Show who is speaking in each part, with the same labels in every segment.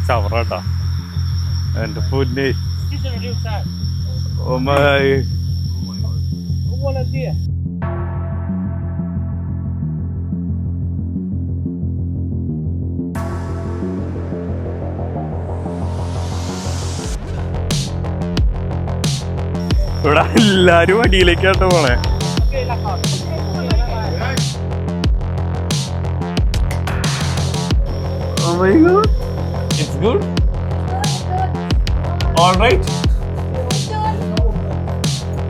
Speaker 1: ചവറാട്ടാ എന്റെ പൊന്നെ. Oh my. ഇവിടെ എല്ലാരും അടിയിലേക്കാട്ടോ പോണേ. Oh my god. It's good. All right.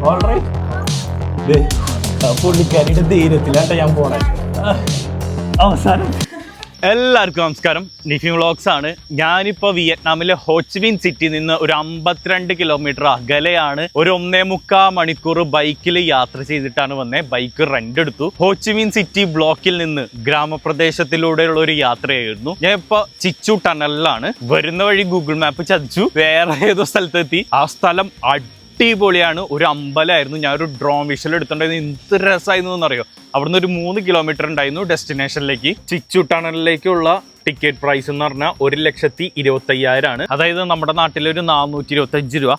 Speaker 1: All right. പുള്ളിക്കാരിയുടെ ധൈര്യത്തിലാട്ടോ ഞാൻ പോണേ. അവസാനം എല്ലാവർക്കും നമസ്കാരം. നിഫി വ്ളോഗ്സ് ആണ്. ഞാനിപ്പോൾ വിയറ്റ്നാമിലെ ഹോച്ചിമിൻ സിറ്റിയിൽ നിന്ന് ഒരു 52 കിലോമീറ്റർ അകലെയാണ്. ഒരു 1.25 മണിക്കൂർ ബൈക്കിൽ യാത്ര ചെയ്തിട്ടാണ് വന്നത്. ബൈക്ക് റെന്റ് എടുത്തു. ഹോച്ചിമിൻ സിറ്റി ബ്ലോക്കിൽ നിന്ന് ഗ്രാമപ്രദേശത്തിലൂടെയുള്ള ഒരു യാത്രയായിരുന്നു. ഞാൻ ഇപ്പോൾ ചിച്ചു ടണലിലാണ്. വരുന്ന വഴി ഗൂഗിൾ മാപ്പ് ചതിച്ചു, വേറെ ഏതോ സ്ഥലത്തെത്തി. ആ സ്ഥലം അടിപൊളിയാണ്. ഒരു അമ്പലമായിരുന്നു. ഞാനൊരു ഡ്രോൺ വിഷ്വൽ എടുത്തിട്ടുണ്ടായിരുന്നു. എന്ത് രസമായിരുന്നു എന്നറിയോ. അവിടുന്ന് ഒരു 3 കിലോമീറ്റർ ഉണ്ടായിരുന്നു ഡെസ്റ്റിനേഷനിലേക്ക്. ചിച്ചു ടണലിലേക്കുള്ള ടിക്കറ്റ് പ്രൈസ് എന്ന് പറഞ്ഞാൽ 1,25,000 ആണ്. അതായത് നമ്മുടെ നാട്ടിലൊരു 425 രൂപ.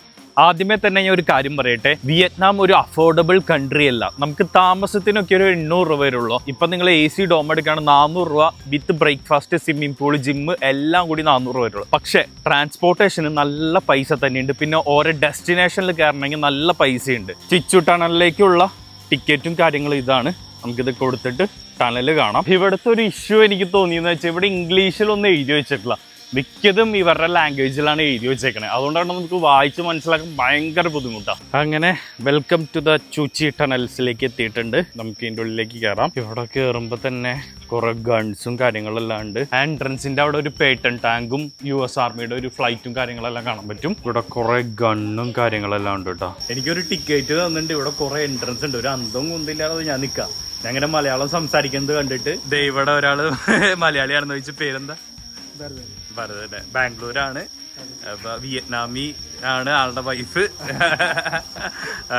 Speaker 1: ആദ്യമേ തന്നെ ഞാൻ ഒരു കാര്യം പറയട്ടെ, വിയറ്റ്നാം ഒരു അഫോർഡബിൾ കൺട്രി അല്ല. നമുക്ക് താമസത്തിനൊക്കെ ഒരു 800 രൂപ വരുള്ളൂ. ഇപ്പൊ നിങ്ങൾ AC ഡോം എടുക്കുകയാണ് 400 രൂപ വിത്ത് ബ്രേക്ക്ഫാസ്റ്റ്, സ്വിമ്മിംഗ് പൂള്, ജിമ്മ് എല്ലാം കൂടി 400 രൂപ വരുള്ളൂ. പക്ഷേ ട്രാൻസ്പോർട്ടേഷന് നല്ല പൈസ തന്നെയുണ്ട്. പിന്നെ ഓരോ ഡെസ്റ്റിനേഷനിൽ കയറണമെങ്കിൽ നല്ല പൈസയുണ്ട്. ചിച്ചു ടണലിലേക്കുള്ള ടിക്കറ്റും കാര്യങ്ങളും ഇതാണ്. നമുക്കിത് കൊടുത്തിട്ട് ടണൽ കാണാം. ഇവിടുത്തെ ഒരു ഇഷ്യൂ എനിക്ക് തോന്നിയെന്ന് വെച്ചാൽ ഇവിടെ ഇംഗ്ലീഷിലൊന്നും എഴുതി വെച്ചിട്ടില്ല. മിക്കതും ഇവരുടെ ലാംഗ്വേജിലാണ് എഴുതി വെച്ചേക്കണേ. അതുകൊണ്ടാണ് നമുക്ക് വായിച്ച് മനസ്സിലാക്കാൻ ഭയങ്കര ബുദ്ധിമുട്ടാണ്. അങ്ങനെ വെൽക്കം ടു ദ ചൂച്ചി ടണൽസിലേക്ക് എത്തിയിട്ടുണ്ട്. നമുക്ക് ഇതിൻ്റെ ഉള്ളിലേക്ക് കയറാം. ഇവിടെ കയറുമ്പോൾ തന്നെ കുറെ ഗൺസും കാര്യങ്ങളെല്ലാം ഉണ്ട്. എൻട്രൻസിന്റെ അവിടെ ഒരു പേറ്റൺ ടാങ്കും US ആർമിയുടെ ഒരു ഫ്ലൈറ്റും കാര്യങ്ങളെല്ലാം കാണാൻ പറ്റും. ഇവിടെ കുറെ ഗണ്ണും കാര്യങ്ങളെല്ലാം ഉണ്ട് കേട്ടോ. എനിക്കൊരു ടിക്കറ്റ് തന്നിട്ടുണ്ട്. ഇവിടെ കുറെ എൻട്രൻസ് ഉണ്ട്. ഒരു അന്തവും കുന്തില്ലാതെ ഞാൻ നിൽക്കാം. ഞാൻ അങ്ങനെ മലയാളം സംസാരിക്കുന്നത് കണ്ടിട്ട് ഇവിടെ ഒരാള് മലയാളിയാണെന്ന് ചോദിച്ച പേരെന്താ? ഭരതല്ലേ. ബാംഗ്ലൂരാണ്. അപ്പൊ വിയറ്റ്നാമി ആണ് ആളുടെ വൈഫ്.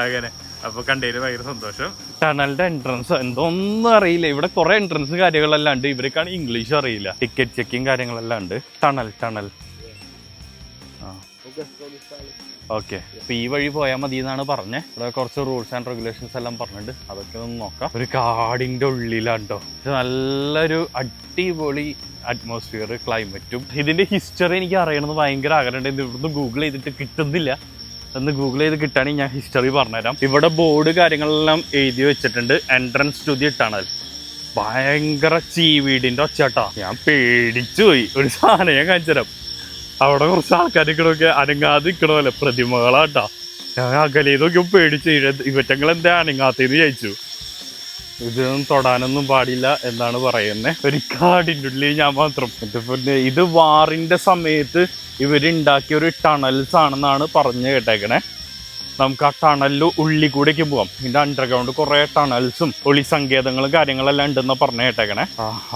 Speaker 1: അങ്ങനെ അപ്പൊ കണ്ടതിന് ഭയങ്കര സന്തോഷം. ടണലിന്റെ എൻട്രൻസ് എന്തോന്നും അറിയില്ല. ഇവിടെ കുറെ എൻട്രൻസ് കാര്യങ്ങളെല്ലാം ഉണ്ട്. ഇവർക്കാണ് ഇംഗ്ലീഷ് അറിയില്ല. ടിക്കറ്റ് ചെക്കിങ് കാര്യങ്ങളെല്ലാം ഉണ്ട്. Tunnel okay. അപ്പൊ ഈ വഴി പോയാൽ മതി എന്നാണ് പറഞ്ഞത്. ഇവിടെ കുറച്ച് റൂൾസ് ആൻഡ് റെഗുലേഷൻസ് എല്ലാം പറഞ്ഞിട്ടുണ്ട്. അതൊക്കെ ഒന്ന് നോക്കാം. ഒരു കാടിന്റെ ഉള്ളിലാണ് കേട്ടോ. ഇത് നല്ലൊരു അടിപൊളി അറ്റ്മോസ്ഫിയർ, ക്ലൈമറ്റും. ഇതിന്റെ ഹിസ്റ്ററി എനിക്ക് അറിയണമെന്ന് ഭയങ്കര ആഗ്രഹമുണ്ട്. ഇവിടുന്ന് ഗൂഗിൾ ചെയ്തിട്ട് കിട്ടുന്നില്ല. ഒന്ന് ഗൂഗിൾ ചെയ്ത് കിട്ടുകയാണെങ്കിൽ ഞാൻ ഹിസ്റ്ററി പറഞ്ഞുതരാം. ഇവിടെ ബോർഡ് കാര്യങ്ങളെല്ലാം എഴുതി വെച്ചിട്ടുണ്ട്. Entrance to the tunnel. ഭയങ്കര ചീവീടിന്റെ ഒച്ചട്ടാ. ഞാൻ പേടിച്ചു പോയി. ഒരു സാധനം ഞാൻ കാണിച്ചു തരാം. അവിടെ കുറച്ച് ആൾക്കാർ നിൽക്കണമൊക്കെ അനങ്ങാതെ നിൽക്കണമല്ലോ, പ്രതിമകളാട്ടാ. ഞാൻ അകലേതൊക്കെ പേടിച്ചു. ഇവറ്റങ്ങൾ എന്താ അനങ്ങാത്തേന്ന് ചോദിച്ചു. ഇതൊന്നും തൊടാനൊന്നും പാടില്ല എന്നാണ് പറയുന്നത്. ഒരു കാടിൻ്റെ ഉള്ളിൽ ഞാൻ മാത്രം. പിന്നെ ഇത് വാറിന്റെ സമയത്ത് ഇവരുണ്ടാക്കിയ ഒരു ടണൽസ് ആണെന്നാണ് പറഞ്ഞു കേട്ടേക്കണേ. നമുക്ക് ആ ടണലിൽ ഉള്ളിൽ കൂടെയൊക്കെ പോവാം. ഇതിന്റെ അണ്ടർഗ്രൗണ്ട് കുറെ ടണൽസും ഒളി സങ്കേതങ്ങളും കാര്യങ്ങളെല്ലാം ഉണ്ടെന്ന് പറഞ്ഞു കേട്ടേക്കണേ.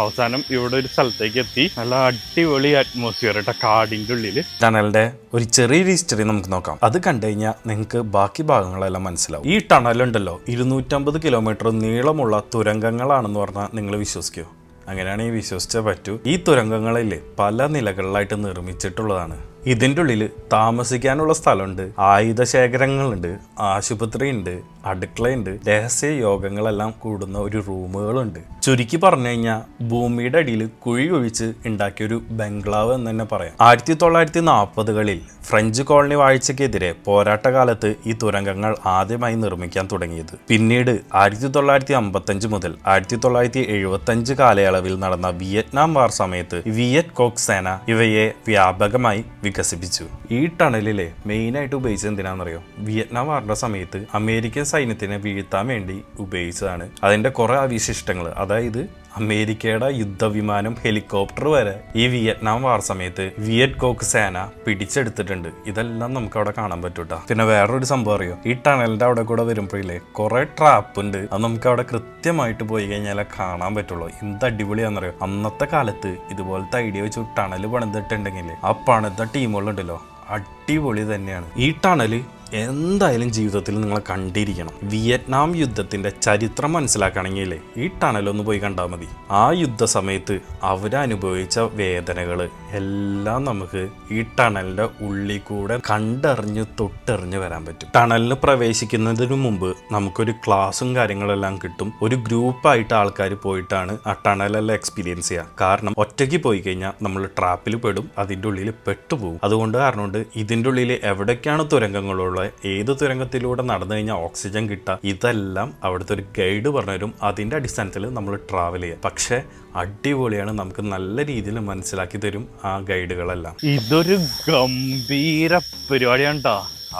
Speaker 1: അവസാനം ഇവിടെ ഒരു സ്ഥലത്തേക്ക് എത്തി. നല്ല അടിപൊളി അറ്റ്മോസ്ഫിയർ കേട്ടോ കാടിന്റെ ഉള്ളില്.
Speaker 2: ടണലിന്റെ ഒരു ചെറിയൊരു ഹിസ്റ്ററി നമുക്ക് നോക്കാം. അത് കണ്ടു കഴിഞ്ഞാൽ നിങ്ങൾക്ക് ബാക്കി ഭാഗങ്ങളെല്ലാം മനസ്സിലാവും. ഈ ടണലുണ്ടല്ലോ 250 കിലോമീറ്റർ നീളമുള്ള തുരങ്കങ്ങളാണെന്ന് പറഞ്ഞാൽ നിങ്ങൾ വിശ്വസിക്കുമോ? അങ്ങനെയാണെങ്കിൽ വിശ്വസിച്ചേ പറ്റൂ. ഈ തുരങ്കങ്ങളിൽ പല നിലകളിലായിട്ട് നിർമ്മിച്ചിട്ടുള്ളതാണ്. ഇതിൻ്റെ ഉള്ളിൽ താമസിക്കാനുള്ള സ്ഥലമുണ്ട്, ആയുധശേഖരങ്ങളുണ്ട്, ആശുപത്രി ഉണ്ട്, അടുക്കളയുണ്ട്, രഹസ്യ യോഗങ്ങളെല്ലാം കൂടുന്ന ഒരു റൂമുകളുണ്ട്. ചുരുക്കി പറഞ്ഞു കഴിഞ്ഞാൽ ഭൂമിയുടെ അടിയിൽ കുഴി ഒഴിച്ച് ഉണ്ടാക്കിയൊരു ബംഗ്ലാവ് എന്ന് തന്നെ പറയാം. 1940കളിൽ ഫ്രഞ്ച് കോളനി വാഴ്ചയ്ക്കെതിരെ പോരാട്ട കാലത്ത് ഈ തുരങ്കങ്ങൾ ആദ്യമായി നിർമ്മിക്കാൻ തുടങ്ങിയത്. പിന്നീട് 1955 മുതൽ 1975 കാലയളവിൽ നടന്ന വിയറ്റ്നാം വാർ സമയത്ത് വിയറ്റ് കോങ് സേന ഇവയെ വ്യാപകമായി വികസിപ്പിച്ചു. ഈ ടണലിലെ മെയിനായിട്ട് ഉപയോഗിച്ചത് എന്തിനാണെന്നറിയോ? വിയറ്റ്നാം വാറിന്റെ സമയത്ത് അമേരിക്കൻ സൈന്യത്തിനെ വീഴ്ത്താൻ വേണ്ടി ഉപയോഗിച്ചതാണ്. അതിന്റെ കുറെ അവശിഷ്ടങ്ങൾ, അതായത് അമേരിക്കയുടെ യുദ്ധവിമാനം, ഹെലികോപ്റ്റർ വരെ ഈ വിയറ്റ്നാം വാർ സമയത്ത് വിയറ്റ് കോങ് സേന പിടിച്ചെടുത്തിട്ടുണ്ട്. ഇതെല്ലാം നമുക്ക് അവിടെ കാണാൻ പറ്റൂട്ടാ. പിന്നെ വേറൊരു സംഭവം അറിയോ? ഈ ടണലിന്റെ അവിടെ കൂടെ വരുമ്പോഴേ കുറെ ട്രാപ്പ് ഉണ്ട്. അത് നമുക്ക് അവിടെ കൃത്യമായിട്ട് പോയി കഴിഞ്ഞാലേ കാണാൻ പറ്റുള്ളൂ. എന്ത് അടിപൊളിയാണെന്നറിയോ? അന്നത്തെ കാലത്ത് ഇതുപോലത്തെ ഐഡിയ വെച്ച് ടണൽ പണിതിട്ടുണ്ടെങ്കിൽ ആ പണിത ടീമുകളുണ്ടല്ലോ അടിപൊളി തന്നെയാണ്. ഈ ടണല് എന്തായാലും ജീവിതത്തിൽ നിങ്ങൾ കണ്ടിരിക്കണം. വിയറ്റ്നാം യുദ്ധത്തിൻ്റെ ചരിത്രം മനസ്സിലാക്കണമെങ്കിൽ ഈ ടണലൊന്ന് പോയി കണ്ടാൽ മതി. ആ യുദ്ധ സമയത്ത് അവരനുഭവിച്ച വേദനകൾ എല്ലാം നമുക്ക് ഈ ടണലിൻ്റെ ഉള്ളിൽ കൂടെ കണ്ടറിഞ്ഞ് തൊട്ടറിഞ്ഞ് വരാൻ പറ്റും. ടണലിന് പ്രവേശിക്കുന്നതിന് മുമ്പ് നമുക്കൊരു ക്ലാസ്സും കാര്യങ്ങളെല്ലാം കിട്ടും. ഒരു ഗ്രൂപ്പായിട്ട് ആൾക്കാർ പോയിട്ടാണ് ആ ടണലെല്ലാം എക്സ്പീരിയൻസ് ചെയ്യുക. കാരണം ഒറ്റയ്ക്ക് പോയി കഴിഞ്ഞാൽ നമ്മൾ ട്രാപ്പിൽ പെടും, അതിൻ്റെ ഉള്ളിൽ പെട്ടുപോകും. അതുകൊണ്ട് കാരണമുണ്ട് ഇതിൻ്റെ ഉള്ളിൽ എവിടേക്കാണ് തുരങ്കങ്ങളുള്ളത്, ഏത് തുരങ്കത്തിലൂടെ നടന്നു കഴിഞ്ഞാൽ ഓക്സിജൻ കിട്ടുക, ഇതെല്ലാം അവിടുത്തെ ഒരു ഗൈഡ് പറഞ്ഞുതരും. അതിൻ്റെ അടിസ്ഥാനത്തിൽ നമ്മൾ ട്രാവൽ ചെയ്യുക. പക്ഷേ അടിപൊളിയാണ്, നമുക്ക് നല്ല രീതിയിൽ മനസ്സിലാക്കി തരും ആ ഗൈഡുകളെല്ലാം.
Speaker 1: ഇതൊരു ഗംഭീര പരിപാടിയാണ് കേട്ടോ.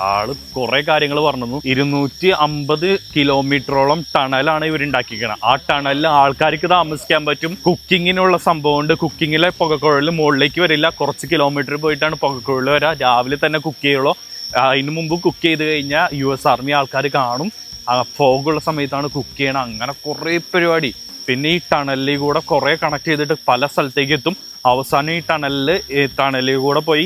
Speaker 1: ആള് കുറെ കാര്യങ്ങൾ പറഞ്ഞു. 250 കിലോമീറ്ററോളം ടണലാണ് ഇവരുണ്ടാക്കിക്കണം. ആ ടണലിൽ ആൾക്കാർക്ക് താമസിക്കാൻ പറ്റും. കുക്കിങ്ങിനുള്ള സംഭവമുണ്ട്. കുക്കിങ്ങിലെ പുകക്കുഴൽ മുകളിലേക്ക് വരില്ല, കുറച്ച് കിലോമീറ്റർ പോയിട്ടാണ് പുകക്കുഴൽ വരിക. രാവിലെ തന്നെ കുക്ക് ചെയ്യുള്ളൂ. അതിന് മുമ്പ് കുക്ക് ചെയ്ത് കഴിഞ്ഞാൽ US ആർമി ആൾക്കാർ കാണും. ഫോഗുള്ള സമയത്താണ് കുക്ക് ചെയ്യണം. അങ്ങനെ കുറേ പരിപാടി. പിന്നെ ഈ ടണലിൽ കൂടെ കുറേ കണക്ട് ചെയ്തിട്ട് പല സ്ഥലത്തേക്ക് എത്തും. അവസാനം ഈ ടണലിൽ കൂടെ പോയി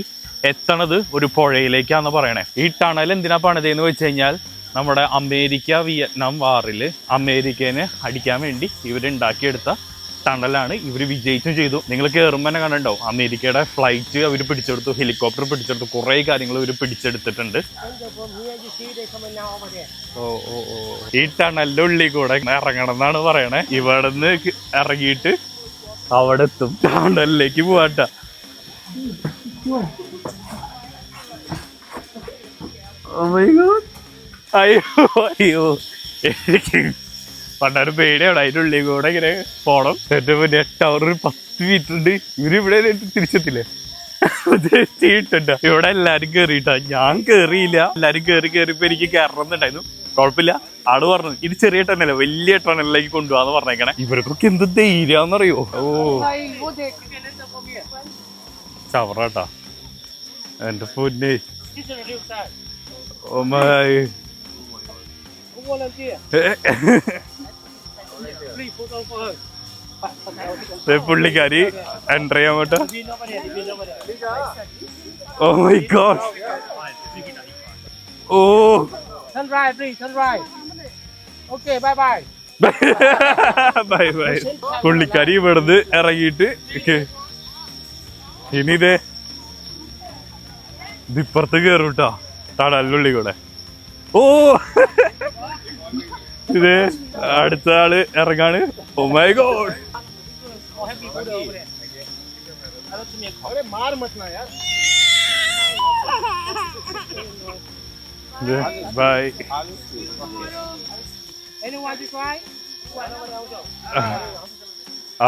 Speaker 1: എത്തണത് ഒരു പുഴയിലേക്കാന്ന് പറയണേ. ഈ ടണൽ എന്തിനാ പണിതെന്ന് വെച്ച് കഴിഞ്ഞാൽ നമ്മുടെ അമേരിക്ക വിയറ്റ്നാം വാറിൽ അമേരിക്കനെ അടിക്കാൻ വേണ്ടി ഇവരുണ്ടാക്കിയെടുത്ത ടണലാണ്. ഇവർ വിജയിച്ചും ചെയ്തു. നിങ്ങൾ കയറുമ്പോൾ തന്നെ കണ്ടിട്ടുണ്ടാവും അമേരിക്കയുടെ ഫ്ലൈറ്റ് അവർ പിടിച്ചെടുത്തു, ഹെലികോപ്റ്റർ പിടിച്ചെടുത്തു, കുറേ കാര്യങ്ങൾ ഇവർ പിടിച്ചെടുത്തിട്ടുണ്ട്. ഈ ടണലിന്റെ ഉള്ളിൽ കൂടെ ഇറങ്ങണം എന്നാണ് പറയണേ. ഇവിടെ നിന്ന് ഇറങ്ങിയിട്ട് അവിടെ എത്തും. ടണലിലേക്ക് പോവാട്ട. അയ്യോ എനിക്ക് പണ്ടാരും പേടിയാണ്. അതിൻ്റെ ഉള്ളിൽ കൂടെ ഇങ്ങനെ പോണം. എന്റെ മുന്നേ ടവർ 10 മീറ്റർ ഉണ്ട്. ഇവരിവിടെ തിരിച്ചെത്തില്ലേ ചെയ്തിട്ടുണ്ട്. ഇവിടെ എല്ലാരും കേറിയിട്ടാ, ഞാൻ കേറിയില്ല. എല്ലാരും കേറിയപ്പോ എനിക്ക് കയറണമെന്നുണ്ടായിരുന്നു. കുഴപ്പമില്ല. ആള് പറഞ്ഞു ഇത് ചെറിയ ടണല, വലിയ ടണലിലേക്ക് കൊണ്ടുപോകാന്ന് പറഞ്ഞേക്കണേ. ഇവർക്കൊക്കെ എന്ത് ധൈര്യാന്നറിയോ. ചവറാട്ടാ എന്റെ പൊന്നെ. പുള്ളിക്കാരി എൻ്റർ ചെയ്യാൻ പറ്റ. Oh my god. Oh bye bye. പുള്ളിക്കാരി ഇവിടുന്ന് ഇറങ്ങിയിട്ട് ഇനി ഇതിപ്പുറത്ത് കയറൂട്ടാ ടണലിനുള്ളിൽ കൂടെ. ഓ ഇത് അടുത്ത ആള് ഇറങ്ങാണ്. Oh my god. ബൈ.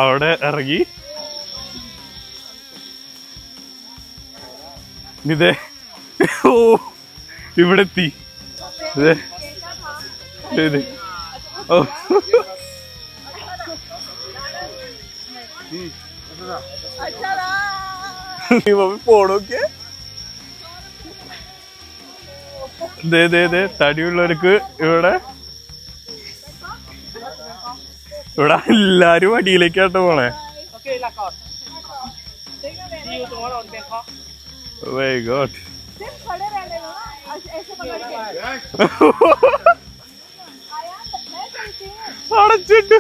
Speaker 1: അവിടെ ഇറങ്ങി ഇതേ. ഓ ഇവിടെ എത്തി. ഓ പോണോക്കെ തടിയുള്ളവർക്ക് ഇവിടെ എല്ലാരും അടിയിലേക്കാട്ടോ പോണേ. My god. അടച്ചിട്ട്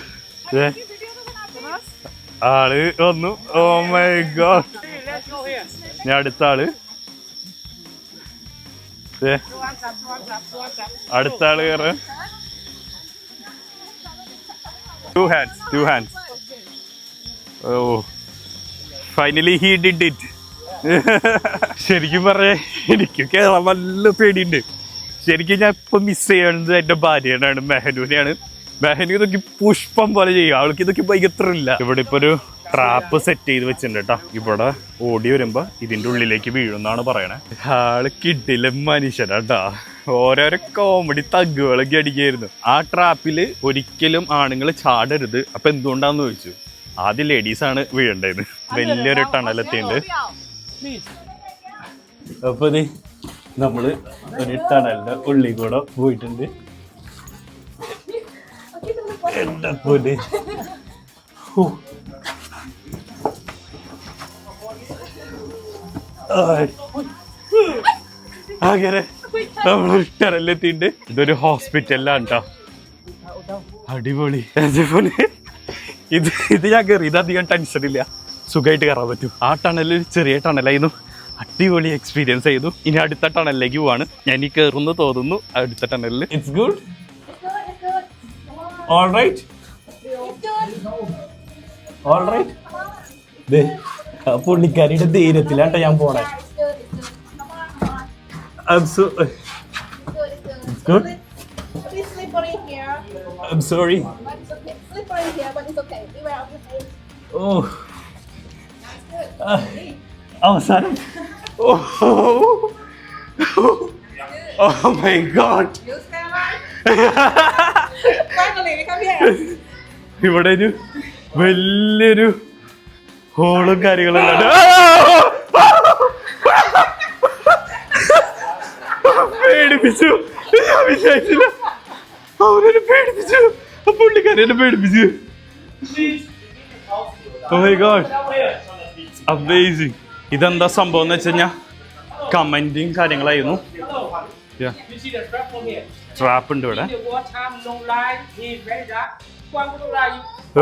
Speaker 1: ആള് വന്നു. Oh my god. ഞാൻ അടുത്ത ആള് കയറ. Two hands. Oh, finally he did it. ശരിക്കും പറയാ എനിക്ക് കേരളം നല്ല പേടിയുണ്ട്. ശരിക്കും ഞാൻ ഇപ്പൊ മിസ് ചെയ്യുന്നത് എന്റെ ഭാര്യനാണ്, മെഹനൂനെയാണ്. മെഹനു ഇതൊക്കെ പുഷ്പം പോലെ ചെയ്യും. അവൾക്ക് ഇതൊക്കെ ഭയങ്കരമില്ല. ഇവിടെ ഇപ്പൊ ഒരു ട്രാപ്പ് സെറ്റ് ചെയ്ത് വെച്ചിട്ടുണ്ട് കേട്ടോ. ഇവിടെ ഓടി വരുമ്പോ ഇതിന്റെ ഉള്ളിലേക്ക് വീഴുന്നാണ് പറയണേ. ആള് കിട്ടില്ല മനുഷ്യനാട്ടാ. ഓരോരോ കോമഡി തഗ്ഗുകളൊക്കെ അടിക്കായിരുന്നു. ആ ട്രാപ്പില് ഒരിക്കലും ആണുങ്ങൾ ചാടരുത്. അപ്പൊ എന്തുകൊണ്ടാന്ന് ചോദിച്ചു. ആദ്യം ലേഡീസ് ആണ് വീഴേണ്ടത്. വലിയൊരു ടണലെത്തിണ്ട്. അപ്പൊ നമ്മള് ഒരു ടണലിന്റെ ഉള്ളിൽ കൂടെ പോയിട്ടുണ്ട്. എന്താ പോലെ അങ്ങനെ നമ്മളൊരു ടണലെത്തിണ്ട്. ഇതൊരു ഹോസ്പിറ്റലിലാണ് കേട്ടോ. അടിപൊളി. അതേപോലെ ഇത് ഞാൻ കയറി. ഇത് അധികം ടെൻഷൻ ഇല്ല, സുഖമായിട്ട് കയറാൻ പറ്റും. ആ ടണലിൽ ചെറിയ ടണലായിരുന്നു. അടിപൊളി എക്സ്പീരിയൻസ് ചെയ്തു. ഇനി അടുത്ത ടണലിലേക്ക് പോവാണ്. ഞാൻ ഈ കയറുന്നു തോന്നുന്നു അടുത്ത ടണലിൽ. It's good. All right, all right. പുള്ളിക്കാരിയുടെ ധൈര്യത്തിലാട്ടോ ഞാൻ പോണേ. It's good.
Speaker 3: It's slippery here.
Speaker 1: I'm sorry.
Speaker 3: But it's okay. Slippery here, but it's okay. Beware of your face.
Speaker 1: Oh. അവസാനം. Oh. Oh my God.
Speaker 3: You stand right. Finally, we come here.
Speaker 1: ഇവിടെ ഒരു വലിയൊരു ഹോളും കാര്യങ്ങളും പേടിപ്പിച്ചു. ഞാൻ വിചാരിച്ചില്ല. അവനെ പേടിപ്പിച്ചു. പുള്ളിക്കാരി എന്നെ പേടിപ്പിച്ചു. Oh my God. Amazing. ഇതെന്താ സംഭവം എന്ന് വെച്ച് കഴിഞ്ഞാൽ കമന്റും കാര്യങ്ങളായിരുന്നു. ട്രാപ്പ് ഉണ്ട് ഇവിടെ.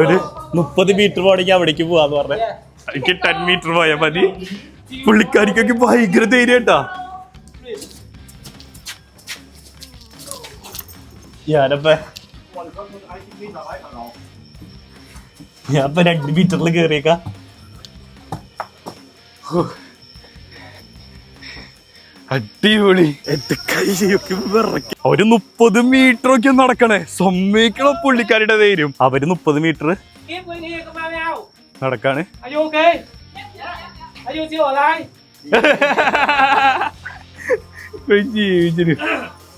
Speaker 1: ഒരു 30 മീറ്റർ പോണെങ്കിൽ അവിടേക്ക് പോവാന്ന് പറഞ്ഞ. എനിക്ക് 10 മീറ്റർ പോയാൽ മതി. പുള്ളിക്കാരിക്കൊക്കെ ഭയങ്കര ധൈര്യം കേട്ടാ. ഞാനിപ്പോ 2 മീറ്ററിൽ കേറിയേക്ക. അടിപൊളി. എന്റെ കൈയൊക്കെ വിറയ്ക്ക. ഒരു 30 മീറ്റർ ഒക്കെ നടക്കണേ. സമ്മതിക്കണം പുള്ളിക്കാരുടെ ധൈര്യം. അവര് 30 മീറ്റർ നടക്കാണ്.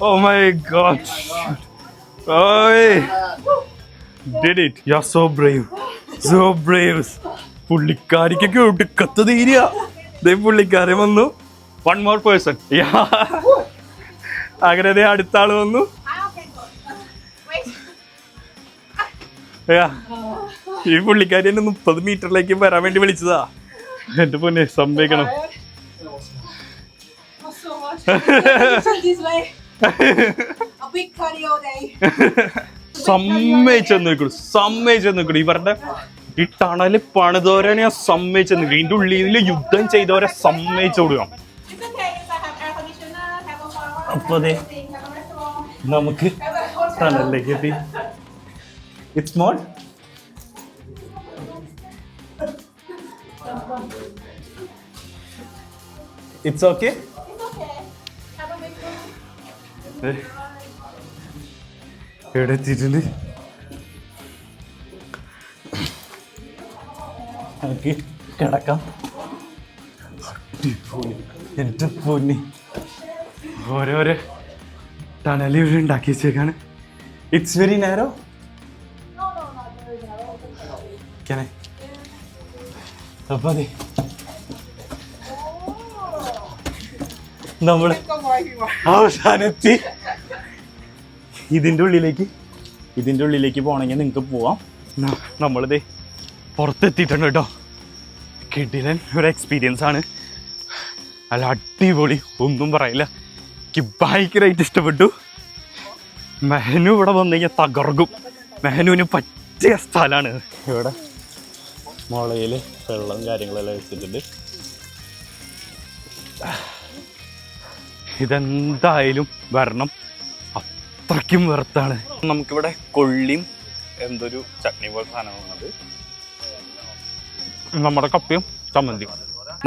Speaker 1: Oh my God. Oh, did it. You're so brave. So brave. പുള്ളിക്കാരിക്കൊക്കെ ഒടുക്കത്ത ധൈര്യ. പുള്ളിക്കാരൻ വന്നു. One more person. Yeah. അങ്ങനെ അടുത്ത ആള് വന്നു. ഈ പുള്ളിക്കാരി എന്നെ 30 മീറ്ററിലേക്ക് വരാൻ വേണ്ടി വിളിച്ചതാ. എന്റെ പൊന്നെ സമ്മതിക്കണം.
Speaker 3: This way. A big cardio day.
Speaker 1: സമ്മതിച്ചു. ഇവരുടെ ഈ ടണല് പണിതോരെ ഞാൻ സമ്മതിച്ചു. ഇതിന്റെ ഉള്ളിൽ യുദ്ധം ചെയ്തവരെ സമ്മതിച്ചു കൊടുക്കാം.
Speaker 3: It's okay. I have air conditioner, have a shower,
Speaker 1: അപ്പൊ അതെ
Speaker 3: have a restaurant,
Speaker 1: നമുക്ക്
Speaker 3: have a hotel.
Speaker 1: ടണലിലേക്ക് എത്തി. It's small. It's okay.
Speaker 3: It's okay. Have a big room.
Speaker 1: എവിടെ എത്തിയിട്ടുണ്ട്? നമുക്ക് കിടക്കാം. എന്റെ പൊന്നി, ഓരോരോ ടണൽ ഇവിടെ ഉണ്ടാക്കി വെച്ചേക്കാണ്. It's very narrow.
Speaker 3: No, not very narrow.
Speaker 1: Can I? അപ്പൊ അതെ നമ്മള്
Speaker 3: Go where you are.
Speaker 1: അവസാനത്തി. ഇതിൻ്റെ ഉള്ളിലേക്ക് പോകണമെങ്കിൽ നിങ്ങൾക്ക് പോവാം. നമ്മളിത് പുറത്തെത്തിയിട്ടുണ്ട് കേട്ടോ. കിടിലൻ ഒരു എക്സ്പീരിയൻസ് ആണ്. നല്ല അടിപൊളി, ഒന്നും പറയില്ല. എനിക്ക് ഭയങ്കരമായിട്ട് ഇഷ്ടപ്പെട്ടു. മെഹനു ഇവിടെ വന്നു കഴിഞ്ഞാൽ തകർക്കും. മെഹനുവിന് പറ്റിയ സ്ഥലമാണ്. ഇവിടെ മുളയിൽ വെള്ളം കാര്യങ്ങളെല്ലാം വെച്ചിട്ടുണ്ട്. ഇതെന്തായാലും വരണം, അത്രയ്ക്കും വെറുത്താണ്. നമുക്കിവിടെ കൊള്ളിയും എന്തൊരു ചട്നി പോലെ സാധനമാണത്. നമ്മുടെ കപ്പയും ചമ്മന്തിയും.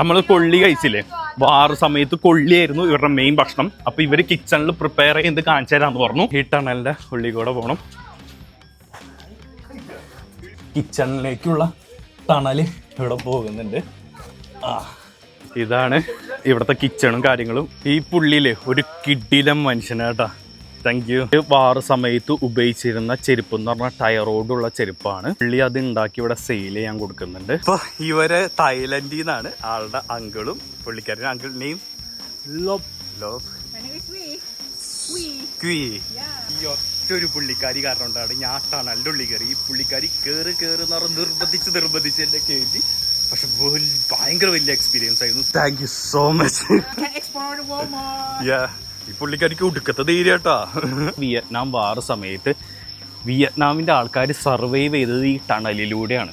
Speaker 1: നമ്മൾ കൊള്ളി കഴിച്ചില്ലേ, വാറ് സമയത്ത് കൊള്ളിയായിരുന്നു ഇവരുടെ മെയിൻ ഭക്ഷണം. അപ്പൊ ഇവര് കിച്ചണിൽ പ്രിപ്പയർ ചെയ്ത് കാണിച്ചു തരാന്ന് പറഞ്ഞു. ഈ ടണലിന്റെ ഉള്ളി കൂടെ പോകണം. കിച്ചണിലേക്കുള്ള ടണല് ഇവിടെ പോകുന്നുണ്ട്. ഇതാണ് ഇവിടുത്തെ കിച്ചണും കാര്യങ്ങളും. ഈ പുള്ളിയില് ഒരു കിടിലം മനുഷ്യനാട്ടാ. Thank you. വാറ് സമയത്ത് ഉപയോഗിച്ചിരുന്ന ചെരുപ്പ് എന്ന് പറഞ്ഞാൽ ടയറോടുള്ള ചെരുപ്പാണ്. പുള്ളി അത് ഉണ്ടാക്കി ഇവിടെ സെയിൽ ചെയ്യാൻ കൊടുക്കുന്നുണ്ട്. അപ്പൊ ഇവര് തായ്ലൻഡിൽ നിന്നാണ്. ആളുടെ അങ്കിളും പുള്ളിക്കാരൻ അങ്കിൾ നെയിം ലോബ്. ഈ ഒറ്റൊരു പുള്ളിക്കാരി കാരണം കൊണ്ടാണ് ഞാൻ ടണലിന്റെ ഉള്ളിൽ കയറി. ഈ പുള്ളിക്കാരി കേറ് എന്ന് പറഞ്ഞ് നിർബന്ധിച്ച് എന്നെ കയറ്റി. പക്ഷെ ഭയങ്കര വലിയ എക്സ്പീരിയൻസ് ആയിരുന്നു. Thank you so much. ഈ പുള്ളിക്കാരിക്ക് ഒടുക്കത്തെ ധൈര്യാട്ടാ. വിയറ്റ്നാം വാർ സമയത്ത് വിയറ്റ്നാമിൻ്റെ ആൾക്കാർ സർവൈവ് ചെയ്തത് ഈ ടണലിലൂടെയാണ്.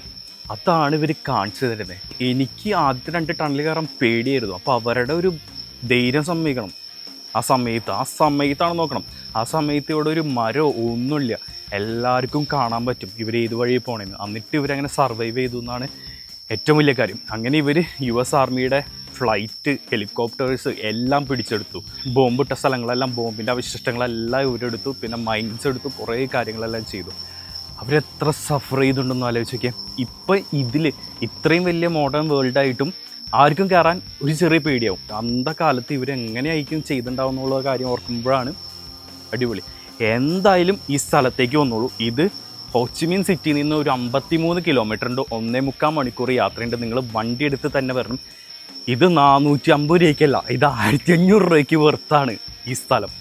Speaker 1: അതാണ് ഇവർ കാണിച്ചു തരുന്നത്. എനിക്ക് ആദ്യത്തെ 2 ടണൽ കയറാൻ പേടിയായിരുന്നു. അപ്പോൾ അവരുടെ ഒരു ധൈര്യം സമ്മതിക്കണം. ആ സമയത്താണ് നോക്കണം. ആ സമയത്ത് ഇവിടെ ഒരു മരമോ ഒന്നുമില്ല, എല്ലാവർക്കും കാണാൻ പറ്റും ഇവർ ഏത് വഴി പോകണമെന്ന്. എന്നിട്ട് ഇവരങ്ങനെ സർവൈവ് ചെയ്തു എന്നാണ് ഏറ്റവും വലിയ കാര്യം. അങ്ങനെ ഇവർ US ആർമിയുടെ ഫ്ലൈറ്റ്, ഹെലികോപ്റ്റേഴ്സ് എല്ലാം പിടിച്ചെടുത്തു. ബോംബിട്ട സ്ഥലങ്ങളെല്ലാം, ബോംബിൻ്റെ അവശിഷ്ടങ്ങളെല്ലാം ഇവരെടുത്തു. പിന്നെ മൈൻസ് എടുത്തു, കുറേ കാര്യങ്ങളെല്ലാം ചെയ്തു. അവരെത്ര സഫർ ചെയ്തിട്ടുണ്ടെന്ന് ആലോചിച്ച് നോക്കിയാൽ. ഇപ്പം ഇതിൽ ഇത്രയും വലിയ മോഡേൺ വേൾഡായിട്ടും ആർക്കും കയറാൻ ഒരു ചെറിയ പേടിയാവും. അന്നത്തെ കാലത്ത് ഇവരെങ്ങനെയായിരിക്കും ചെയ്തിട്ടുണ്ടാവും എന്നുള്ള കാര്യം ഓർക്കുമ്പോഴാണ് അടിപൊളി. എന്തായാലും ഈ സ്ഥലത്തേക്ക് വന്നോളൂ. ഇത് ഹോച്ചിമിൻ സിറ്റിയിൽ നിന്ന് ഒരു 53 കിലോമീറ്റർ ഉണ്ട്. 1.25 മണിക്കൂർ യാത്രയുണ്ട്. നിങ്ങൾ വണ്ടി എടുത്ത് തന്നെ വരണം. ഇത് 450 രൂപയ്ക്കല്ല, ഇത് 1500 രൂപയ്ക്ക് വെർത്താണ് ഈ സ്ഥലം.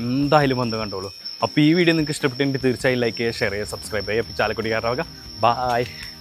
Speaker 1: എന്തായാലും വന്ന് കണ്ടോളൂ. അപ്പോൾ ഈ വീഡിയോ നിങ്ങൾക്ക് ഇഷ്ടപ്പെട്ടെങ്കിൽ തീർച്ചയായും ലൈക്ക് ചെയ്യുക, ഷെയർ ചെയ്യുക, സബ്സ്ക്രൈബ് ചെയ്യുക. അപ്പോൾ ചാലക്കുടിക്കാരാവുക. ബായ്.